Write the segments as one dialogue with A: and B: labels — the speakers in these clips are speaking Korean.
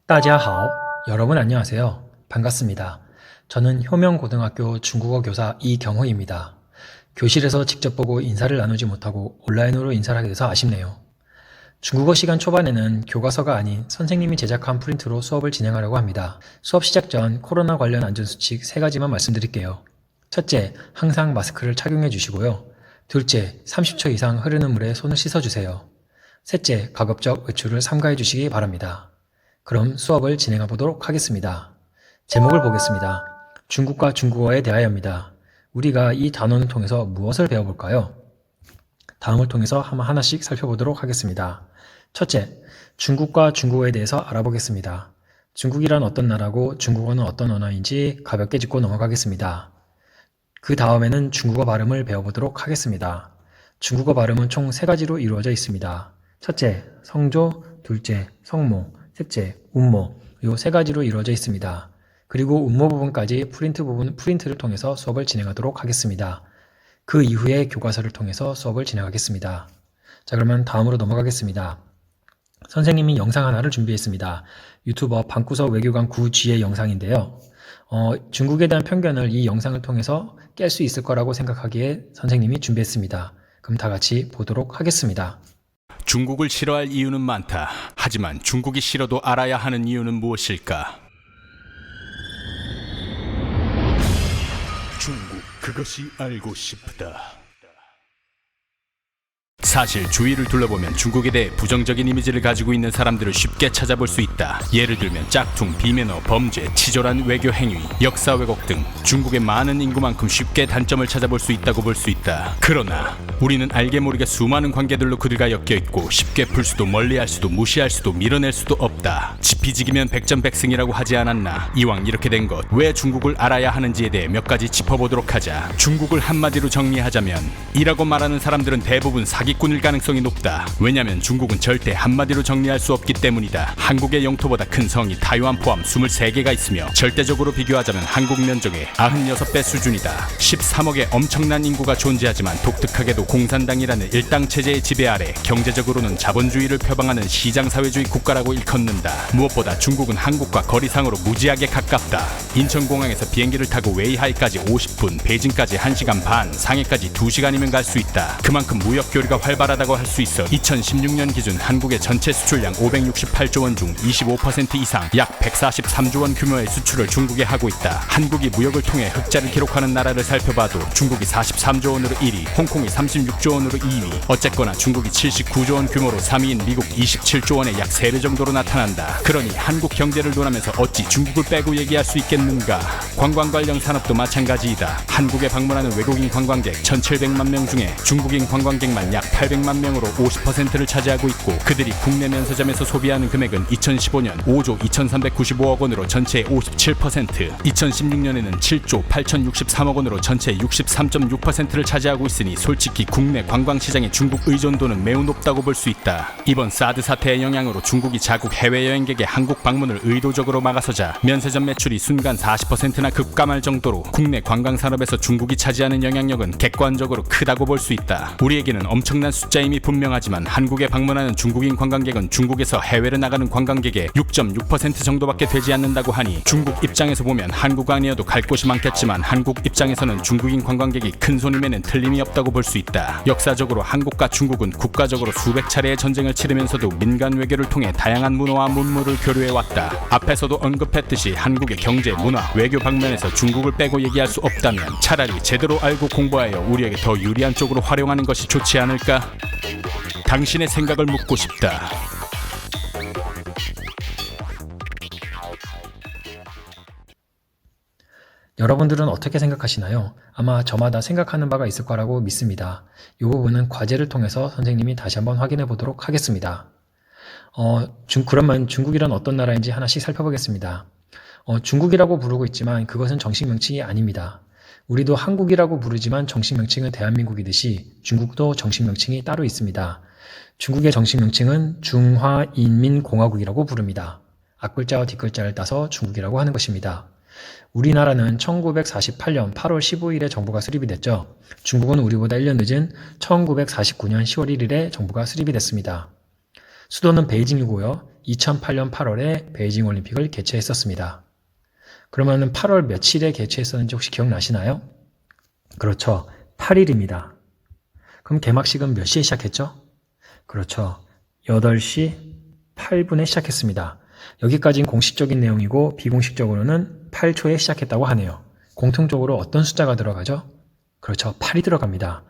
A: 大家好, 여러분 안녕하세요. 반갑습니다. 저는 효명고등학교 중국어 교사 이경호입니다. 교실에서 직접 보고 인사를 나누지 못하고 온라인으로 인사를 하게 돼서 아쉽네요. 중국어 시간 초반에는 교과서가 아닌 선생님이 제작한 프린트로 수업을 진행하려고 합니다. 수업 시작 전 코로나 관련 안전수칙 3가지만 말씀드릴게요. 첫째, 항상 마스크를 착용해 주시고요. 둘째, 30초 이상 흐르는 물에 손을 씻어주세요. 셋째, 가급적 외출을 삼가해 주시기 바랍니다. 그럼 수업을 진행해 보도록 하겠습니다. 제목을 보겠습니다. 중국과 중국어에 대하여입니다. 우리가 이 단원을 통해서 무엇을 배워볼까요? 다음을 통해서 하나씩 살펴보도록 하겠습니다. 첫째, 중국과 중국어에 대해서 알아보겠습니다. 중국이란 어떤 나라고 중국어는 어떤 언어인지 가볍게 짚고 넘어가겠습니다. 그 다음에는 중국어 발음을 배워보도록 하겠습니다. 중국어 발음은 총 3가지로 이루어져 있습니다. 첫째, 성조, 둘째, 성모, 셋째, 운모, 이 3가지로 이루어져 있습니다. 그리고 운모 부분까지 프린트를 통해서 수업을 진행하도록 하겠습니다. 그 이후에 교과서를 통해서 수업을 진행하겠습니다. 자, 그러면 다음으로 넘어가겠습니다. 선생님이 영상 하나를 준비했습니다. 유튜버 방구석 외교관 9G의 영상인데요. 중국에 대한 편견을 이 영상을 통해서 깰 수 있을 거라고 생각하기에 선생님이 준비했습니다. 그럼 다 같이 보도록 하겠습니다.
B: 중국을 싫어할 이유는 많다. 하지만 중국이 싫어도 알아야 하는 이유는 무엇일까? 중국, 그것이 알고 싶다. 사실 주위를 둘러보면 중국에 대해 부정적인 이미지를 가지고 있는 사람들을 쉽게 찾아볼 수 있다. 예를 들면 짝퉁, 비매너, 범죄, 치졸한 외교 행위, 역사 왜곡 등 중국의 많은 인구만큼 쉽게 단점을 찾아볼 수 있다고 볼 수 있다. 그러나 우리는 알게 모르게 수많은 관계들로 그들과 엮여있고 쉽게 풀 수도 멀리할 수도 무시할 수도 밀어낼 수도 없다. 지피지기면 백전백승이라고 하지 않았나? 이왕 이렇게 된 것, 왜 중국을 알아야 하는지에 대해 몇 가지 짚어보도록 하자. 중국을 한마디로 정리하자면 이라고 말하는 사람들은 대부분 사기꾼일 가능성이 높다. 왜냐면 중국은 절대 한마디로 정리할 수 없기 때문이다. 한국의 영토보다 큰 성이 타이완 포함 23개가 있으며 절대적으로 비교하자면 한국 면적의 96배 수준이다. 13억의 엄청난 인구가 존재하지만 독특하게도 공산당이라는 일당체제의 지배 아래 경제적으로는 자본주의를 표방하는 시장사회주의 국가라고 일컫는다. 무엇보다 중국은 한국과 거리상으로 무지하게 가깝다. 인천공항에서 비행기를 타고 웨이하이까지 50분, 베이징까지 1시간 반, 상해까지 2시간이면 갈 수 있다. 그만큼 무역교류가 활발하다고 할 수 있어 2016년 기준 한국의 전체 수출량 568조 원 중 25% 이상 약 143조 원 규모의 수출을 중국에 하고 있다. 한국이 무역을 통해 흑자를 기록하는 나라를 살펴봐도 중국이 43조 원으로 1위, 홍콩이 36조 원으로 2위. 어쨌거나 중국이 79조 원 규모로 3위인 미국 27조 원의 약 3배 정도로 나타난다. 그러니 한국 경제를 논하면서 어찌 중국을 빼고 얘기할 수 있겠는가? 관광 관련 산업도 마찬가지이다. 한국에 방문하는 외국인 관광객 1,700만 명 중에 중국인 관광객만 약 800만 명으로 50%를 차지하고 있고, 그들이 국내 면세점에서 소비하는 금액은 2015년 5조 2,395억 원으로 전체의 57%, 2016년에는 7조 8,063억 원으로 전체의 63.6%를 차지하고 있으니 솔직히 국내 관광시장의 중국 의존도는 매우 높다고 볼 수 있다. 이번 사드 사태의 영향으로 중국이 자국 해외여행객의 한국 방문을 의도적으로 막아서자 면세점 매출이 순간 40%나 급감할 정도로 국내 관광산업에서 중국이 차지하는 영향력은 객관적으로 크다고 볼 수 있다. 우리에게는 엄청난 숫자임이 분명하지만 한국에 방문하는 중국인 관광객은 중국에서 해외로 나가는 관광객의 6.6% 정도밖에 되지 않는다고 하니 중국 입장에서 보면 한국 아니어도 갈 곳이 많겠지만 한국 입장에서는 중국인 관광객이 큰 손임에는 틀림이 없다고 볼 수 있다. 역사적으로 한국과 중국은 국가적으로 수백 차례의 전쟁을 치르면서도 민간 외교를 통해 다양한 문화와 문물을 교류해왔다. 앞에서도 언급했듯이 한국의 경제, 문화, 외교 방면에서 중국을 빼고 얘기할 수 없다면 차라리 제대로 알고 공부하여 우리에게 더 유리한 쪽으로 활용하는 것이 좋지 않을까? 당신의 생각을 묻고 싶다.
A: 여러분들은 어떻게 생각하시나요? 아마 저마다 생각하는 바가 있을 거라고 믿습니다. 이 부분은 과제를 통해서 선생님이 다시 한번 확인해 보도록 하겠습니다. 그러면 중국이란 어떤 나라인지 하나씩 살펴보겠습니다. 중국이라고 부르고 있지만 그것은 정식 명칭이 아닙니다. 우리도 한국이라고 부르지만 정식 명칭은 대한민국이듯이 중국도 정식 명칭이 따로 있습니다. 중국의 정식 명칭은 중화인민공화국이라고 부릅니다. 앞글자와 뒷글자를 따서 중국이라고 하는 것입니다. 우리나라는 1948년 8월 15일에 정부가 수립이 됐죠. 중국은 우리보다 1년 늦은 1949년 10월 1일에 정부가 수립이 됐습니다. 수도는 베이징이고요. 2008년 8월에 베이징 올림픽을 개최했었습니다. 그러면 8월 며칠에 개최했었는지 혹시 기억나시나요? 그렇죠. 8일입니다. 그럼 개막식은 몇 시에 시작했죠? 그렇죠. 8시 8분에 시작했습니다. 여기까지는 공식적인 내용이고 비공식적으로는 8초에 시작했다고 하네요. 공통적으로 어떤 숫자가 들어가죠? 그렇죠. 8이 들어갑니다.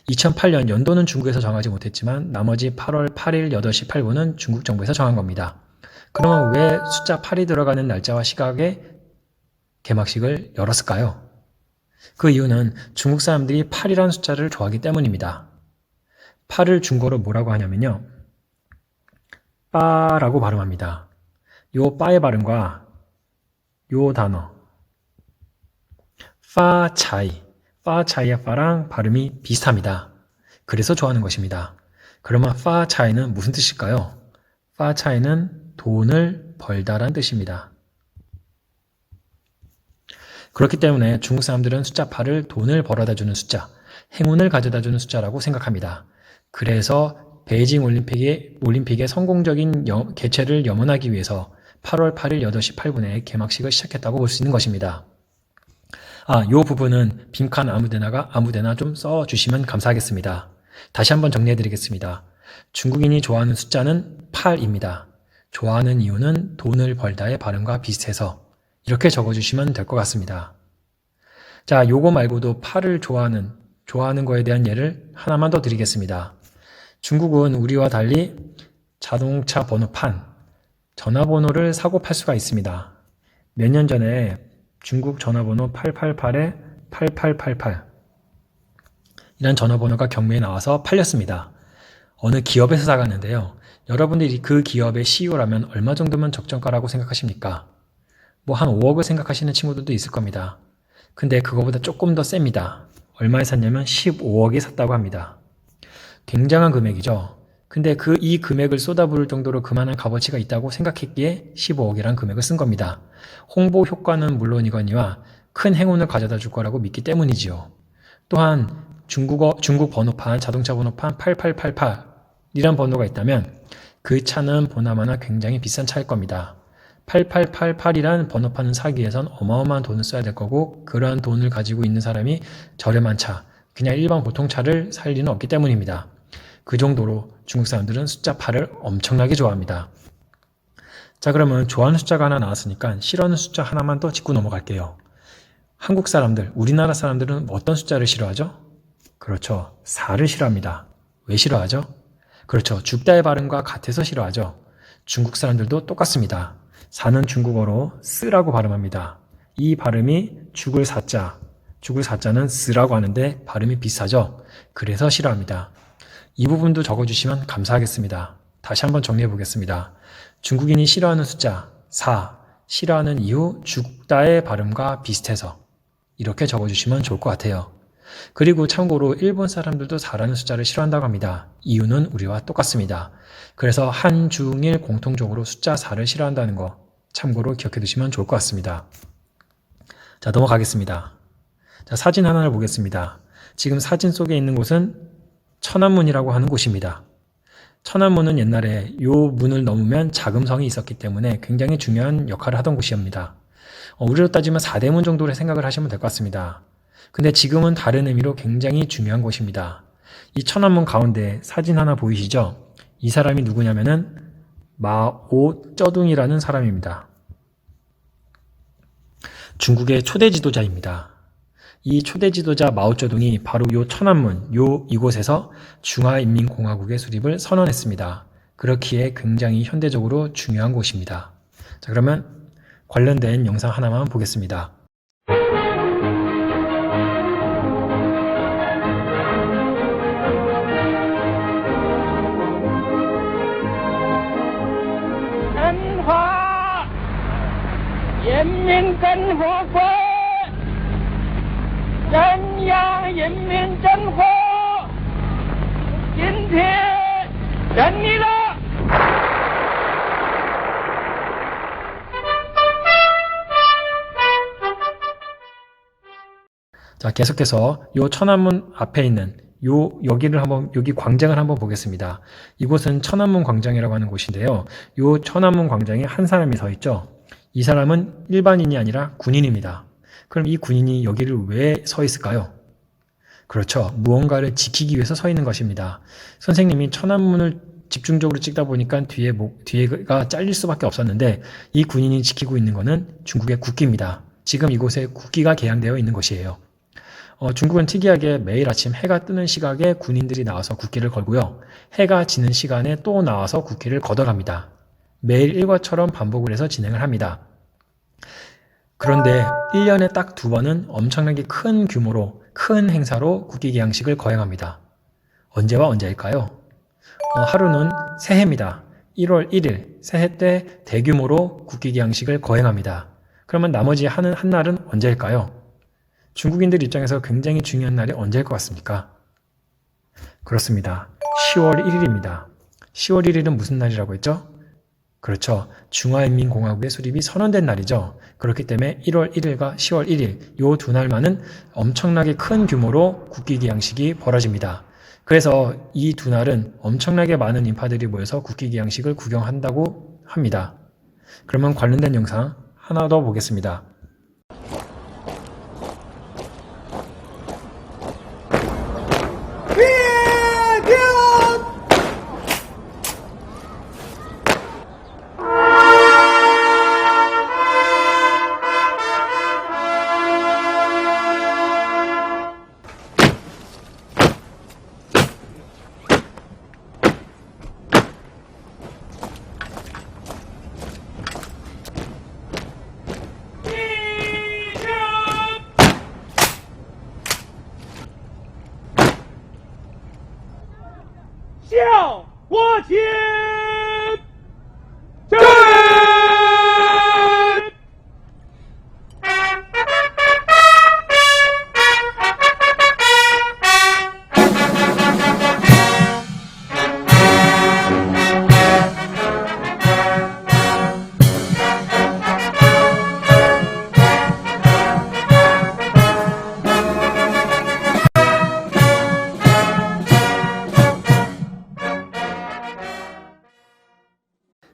A: 2008년 연도는 중국에서 정하지 못했지만 나머지 8월 8일 8시 8분은 중국 정부에서 정한 겁니다. 그러면 왜 숫자 8이 들어가는 날짜와 시각에 개막식을 열었을까요? 그 이유는 중국 사람들이 8이라는 숫자를 좋아하기 때문입니다. 8을 중국어로 뭐라고 하냐면요. 빠라고 발음합니다. 요 빠의 발음과 요 단어 파차이의 파랑 발음이 비슷합니다. 그래서 좋아하는 것입니다. 그러면 파차이는 무슨 뜻일까요? 파차이는 돈을 벌다란 뜻입니다. 그렇기 때문에 중국 사람들은 숫자 8을 돈을 벌어다주는 숫자, 행운을 가져다주는 숫자라고 생각합니다. 그래서 베이징 올림픽의 성공적인 개최를 염원하기 위해서 8월 8일 8시 8분에 개막식을 시작했다고 볼 수 있는 것입니다. 요 부분은 빈칸 아무데나 좀 써주시면 감사하겠습니다. 다시 한번 정리해드리겠습니다. 중국인이 좋아하는 숫자는 8입니다. 좋아하는 이유는 돈을 벌다의 발음과 비슷해서 이렇게 적어주시면 될 것 같습니다. 자, 요거 말고도 8을 좋아하는 거에 대한 예를 하나만 더 드리겠습니다. 중국은 우리와 달리 자동차 번호판, 전화번호를 사고 팔 수가 있습니다. 몇 년 전에 중국 전화번호 888에 8888 이란 전화번호가 경매에 나와서 팔렸습니다. 어느 기업에서 사갔는데요. 여러분들이 그 기업의 CEO라면 얼마 정도면 적정가라고 생각하십니까? 뭐 한 5억을 생각하시는 친구들도 있을 겁니다. 근데 그거보다 조금 더 셉니다. 얼마에 샀냐면 15억에 샀다고 합니다. 굉장한 금액이죠. 근데 이 금액을 쏟아부을 정도로 그만한 값어치가 있다고 생각했기에 15억이란 금액을 쓴 겁니다. 홍보 효과는 물론이거니와 큰 행운을 가져다 줄 거라고 믿기 때문이지요. 또한 중국 번호판, 자동차 번호판 8888이란 번호가 있다면 그 차는 보나마나 굉장히 비싼 차일 겁니다. 8888이란 번호판을 사기 위해선 어마어마한 돈을 써야 될 거고 그러한 돈을 가지고 있는 사람이 저렴한 차, 그냥 일반 보통 차를 살 리는 없기 때문입니다. 그 정도로 중국 사람들은 숫자 8을 엄청나게 좋아합니다. 자, 그러면 좋아하는 숫자가 하나 나왔으니까 싫어하는 숫자 하나만 더 짚고 넘어갈게요. 한국 사람들, 우리나라 사람들은 어떤 숫자를 싫어하죠? 그렇죠. 4를 싫어합니다. 왜 싫어하죠? 그렇죠. 죽다의 발음과 같아서 싫어하죠. 중국 사람들도 똑같습니다. 4는 중국어로 쓰라고 발음합니다. 이 발음이 죽을 사자는 쓰라고 하는데 발음이 비슷하죠. 그래서 싫어합니다. 이 부분도 적어주시면 감사하겠습니다. 다시 한번 정리해 보겠습니다. 중국인이 싫어하는 숫자 4, 싫어하는 이유 죽다의 발음과 비슷해서 이렇게 적어주시면 좋을 것 같아요. 그리고 참고로 일본 사람들도 4라는 숫자를 싫어한다고 합니다. 이유는 우리와 똑같습니다. 그래서 한중일 공통적으로 숫자 4를 싫어한다는 거 참고로 기억해 두시면 좋을 것 같습니다. 자, 넘어가겠습니다. 자, 사진 하나를 보겠습니다. 지금 사진 속에 있는 곳은 천안문이라고 하는 곳입니다. 천안문은 옛날에 요 문을 넘으면 자금성이 있었기 때문에 굉장히 중요한 역할을 하던 곳이옵니다. 우리로 따지면 4대문 정도로 생각을 하시면 될 것 같습니다. 근데 지금은 다른 의미로 굉장히 중요한 곳입니다. 이 천안문 가운데 사진 하나 보이시죠? 이 사람이 누구냐면은 마오쩌둥이라는 사람입니다. 중국의 초대 지도자입니다. 이 초대 지도자 마오쩌둥이 바로 요 천안문, 이곳에서 중화인민공화국의 수립을 선언했습니다. 그렇기에 굉장히 현대적으로 중요한 곳입니다. 자, 그러면 관련된 영상 하나만 보겠습니다.
C: 한화 인민공화국中央人民政府今天胜利了。
A: 자, 계속해서 요 천안문 앞에 있는 여기 광장을 한번 보겠습니다. 이곳은 천안문 광장이라고 하는 곳인데요. 요 천안문 광장에 한 사람이 서 있죠. 이 사람은 일반인이 아니라 군인입니다. 그럼 이 군인이 여기를 왜 서 있을까요? 그렇죠. 무언가를 지키기 위해서 서 있는 것입니다. 선생님이 천안문을 집중적으로 찍다 보니까 뒤에가 잘릴 수밖에 없었는데 이 군인이 지키고 있는 것은 중국의 국기입니다. 지금 이곳에 국기가 개양되어 있는 것이에요. 중국은 특이하게 매일 아침 해가 뜨는 시각에 군인들이 나와서 국기를 걸고요. 해가 지는 시간에 또 나와서 국기를 걷어갑니다. 매일 일과처럼 반복을 해서 진행을 합니다. 그런데 1년에 딱 2번은 엄청나게 큰 규모로 큰 행사로 국기 개양식을 거행합니다. 언제와 언제일까요? 하루는 새해입니다. 1월 1일 새해 때 대규모로 국기 개양식을 거행합니다. 그러면 나머지 한 날은 언제일까요? 중국인들 입장에서 굉장히 중요한 날이 언제일 것 같습니까? 그렇습니다. 10월 1일입니다. 10월 1일은 무슨 날이라고 했죠? 그렇죠. 중화인민공화국의 수립이 선언된 날이죠. 그렇기 때문에 1월 1일과 10월 1일 요 두 날만은 엄청나게 큰 규모로 국기 개양식이 벌어집니다. 그래서 이 두 날은 엄청나게 많은 인파들이 모여서 국기 개양식을 구경한다고 합니다. 그러면 관련된 영상 하나 더 보겠습니다.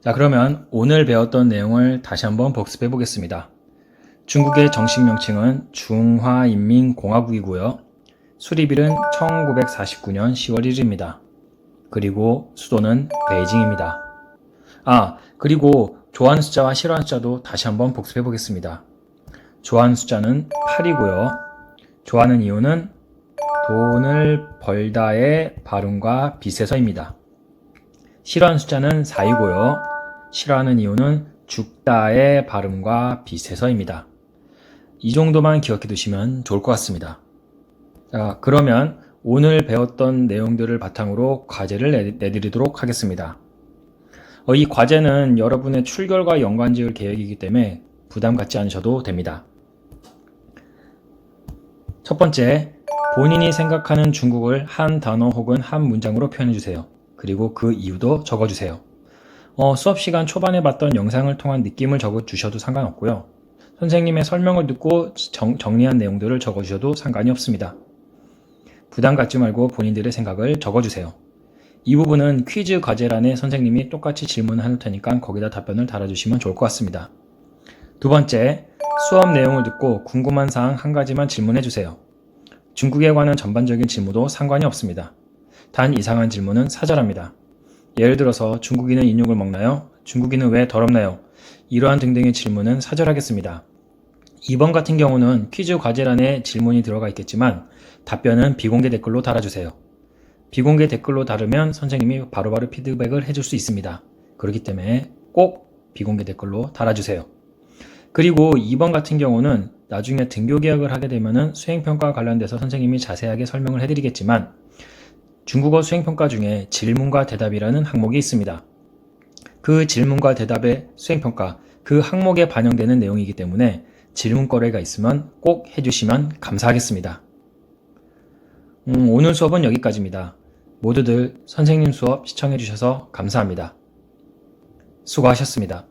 A: 자, 그러면 오늘 배웠던 내용을 다시 한번 복습해 보겠습니다. 중국의 정식 명칭은 중화인민공화국이고요. 수립일은 1949년 10월 1일입니다. 그리고 수도는 베이징입니다. 그리고 좋아하는 숫자와 싫어하는 숫자도 다시 한번 복습해 보겠습니다. 좋아하는 숫자는 8이고요. 좋아하는 이유는 돈을 벌다의 발음과 비슷해서입니다. 싫어하는 숫자는 4이고요. 싫어하는 이유는 죽다의 발음과 비슷해서입니다. 이 정도만 기억해 두시면 좋을 것 같습니다. 자, 그러면 오늘 배웠던 내용들을 바탕으로 과제를 내드리도록 하겠습니다. 이 과제는 여러분의 출결과 연관지을 계획이기 때문에 부담 갖지 않으셔도 됩니다. 첫 번째, 본인이 생각하는 중국을 한 단어 혹은 한 문장으로 표현해 주세요. 그리고 그 이유도 적어주세요. 수업 시간 초반에 봤던 영상을 통한 느낌을 적어주셔도 상관없고요. 선생님의 설명을 듣고 정리한 내용들을 적어주셔도 상관이 없습니다. 부담 갖지 말고 본인들의 생각을 적어주세요. 이 부분은 퀴즈 과제란에 선생님이 똑같이 질문을 할 테니까 거기다 답변을 달아주시면 좋을 것 같습니다. 두 번째, 수업 내용을 듣고 궁금한 사항 한 가지만 질문해주세요. 중국에 관한 전반적인 질문도 상관이 없습니다. 단 이상한 질문은 사절합니다. 예를 들어서 중국인은 인육을 먹나요? 중국인은 왜 더럽나요? 이러한 등등의 질문은 사절하겠습니다. 이번 같은 경우는 퀴즈 과제란에 질문이 들어가 있겠지만 답변은 비공개 댓글로 달아주세요. 비공개 댓글로 다르면 선생님이 바로바로 피드백을 해줄 수 있습니다. 그렇기 때문에 꼭 비공개 댓글로 달아주세요. 그리고 2번 같은 경우는 나중에 등교 개혁을 하게 되면 수행평가와 관련돼서 선생님이 자세하게 설명을 해드리겠지만 중국어 수행평가 중에 질문과 대답이라는 항목이 있습니다. 그 질문과 대답의 수행평가, 그 항목에 반영되는 내용이기 때문에 질문거리가 있으면 꼭 해주시면 감사하겠습니다. 오늘 수업은 여기까지입니다. 모두들 선생님 수업 시청해주셔서 감사합니다. 수고하셨습니다.